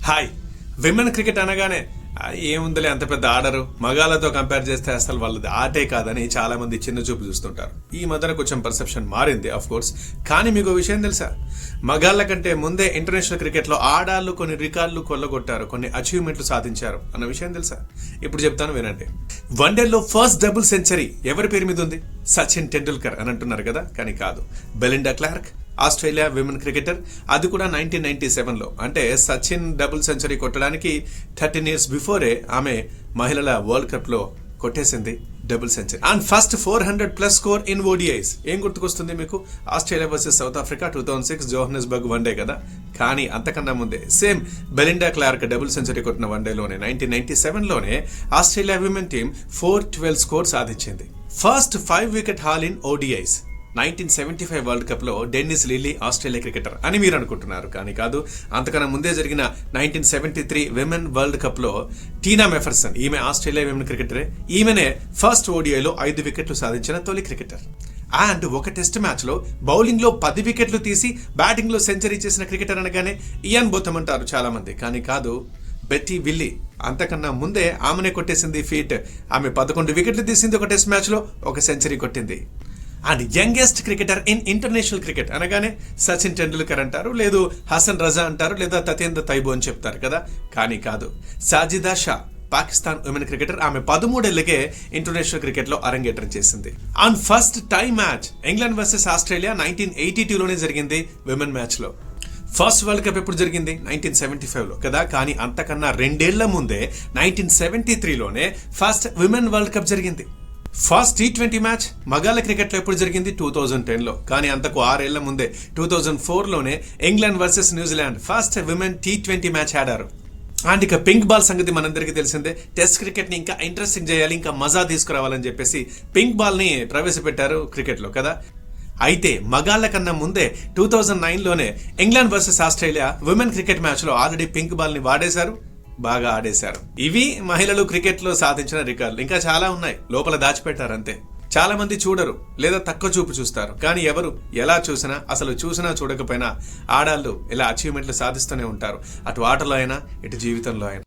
Hi. Women cricket అనగానే ఏముందిలే అంత పెద్ద ఆడరు, మగాళ్ళతో కంపేర్ చేస్తే అసలు వాళ్ళది ఆటే కాదని చాలా మంది చిన్న చూపు చూస్తుంటారు. ఈ మధ్యన కొంచెం పర్సెప్షన్ మారింది ఆఫ్ కోర్స్. కానీ మీకు విషయం తెలుసా, మగాళ్ళ కంటే ముందే ఇంటర్నేషనల్ క్రికెట్లో ఆడాళ్ళు కొన్ని రికార్డులు కొల్లగొట్టారు, కొన్ని అచీవ్మెంట్లు సాధించారు అన్న విషయం తెలుసా? ఇప్పుడు చెప్తాను వినండి. వన్డేలో ఫస్ట్ డబుల్ సెంచరీ ఎవరి పేరు మీద ఉంది? సచిన్ టెండూల్కర్ అని అంటున్నారు కదా, కానీ కాదు. Belinda Clark, Australia women cricketer, అది కూడా 1997లో. అంటే సచిన్ డబుల్ సెంచరీ కొట్టడానికి 13 years బిఫోరే ఆమె మహిళల వరల్డ్ కప్ లో కొట్టేసింది double century. And first 400+ score in ODIs. ఏం గుర్తుకొస్తుంది మీకు? Australia versus south Africa 2006 Johannesburg one day కదా. కానీ అంతకన్నా ముందే same Belinda Clark double century కొట్టిన వన్డేలోనే 1997లోనే ఆస్ట్రేలియా విమెన్ టీం 412 స్కోర్ సాధించింది. First 5 wicket haul in ODIs 1975 world cup లో డెన్నిస్ లిల్లీ ఆస్ట్రేలియా క్రికెటర్ అని మీరు అనుకుంటున్నారు, కానీ కాదు. అంతకన్నా ముందే జరిగిన 1973 విమెన్ వరల్డ్ కప్ లో టీనా మెఫర్సన్, ఈమె ఆస్ట్రేలియా విమెన్ క్రికెటరే. ఈమెనే ఫస్ట్ ఓడిఐలో 5 wickets సాధించిన తొలి క్రికెటర్. అండ్ ఒక టెస్ట్ మ్యాచ్ లో బౌలింగ్ లో 10 wickets తీసి బ్యాటింగ్ లో సెంచరీ చేసిన క్రికెటర్ అనగానే ఇయాన్ బోథమ్ అంటారు చాలా మంది, కానీ కాదు. Betty Willy. అంతకన్నా ముందే ఆమెనే కొట్టేసింది ఫీట్. ఆమె 11 wickets తీసింది ఒక టెస్ట్ మ్యాచ్ లో, ఒక సెంచరీ కొట్టింది. And youngest cricketer in international cricket అనగానే సచిన్ టెండూల్కర్ అంటారు, లేదు హసన్ రజా అంటారు, లేదా తతేంద్ర తైబు అని చెప్తారు కదా, కానీ కాదు. Sajida Shah, Pakistan women cricketer. ఆమె 13 ఏళ్లకే ఇంటర్నేషనల్ క్రికెట్ లో అరంగేట్రం చేసింది. And first tie match England versus Australia 1982లోనే జరిగింది విమెన్ మ్యాచ్ లో. ఫస్ట్ వరల్డ్ కప్ ఎప్పుడు జరిగింది? 1975లో కదా. కానీ అంతకన్నా 2 ఏళ్ల ముందే 1973లోనే ఫస్ట్ విమెన్ వరల్డ్ కప్ జరిగింది. ఫస్ట్ T20 మ్యాచ్ మగాళ్ళ క్రికెట్ లో ఎప్పుడు జరిగింది? 2010లో. కానీ అంతకు 6 ఏళ్ల ముందే 2004లోనే England versus New Zealand first women T20 match ఆడారు. అండ్ ఇక పింక్ బాల్ సంగతి మనందరికీ తెలిసిందే. టెస్ట్ క్రికెట్ ని ఇంకా ఇంట్రెస్టింగ్ చేయాలి, ఇంకా మజా తీసుకురావాలని చెప్పేసి పింక్ బాల్ ని ప్రవేశపెట్టారు క్రికెట్ లో కదా. అయితే మగాళ్ళ కన్నా ముందే 2009లోనే England versus Australia women cricket match లో ఆల్రెడీ పింక్ బాల్ ని వాడేశారు, బాగా ఆడేశారు. ఇవి మహిళలు క్రికెట్ లో సాధించిన రికార్డులు. ఇంకా చాలా ఉన్నాయి, లోపల దాచిపెట్టారు అంతే. చాలా మంది చూడరు, లేదా తక్కువ చూపు చూస్తారు. కానీ ఎవరు ఎలా చూసినా, అసలు చూసినా చూడకపోయినా ఆడాళ్ళు ఇలా అచీవ్మెంట్లు సాధిస్తూనే ఉంటారు, అటు ఆటలో అయినా ఇటు జీవితంలో అయినా.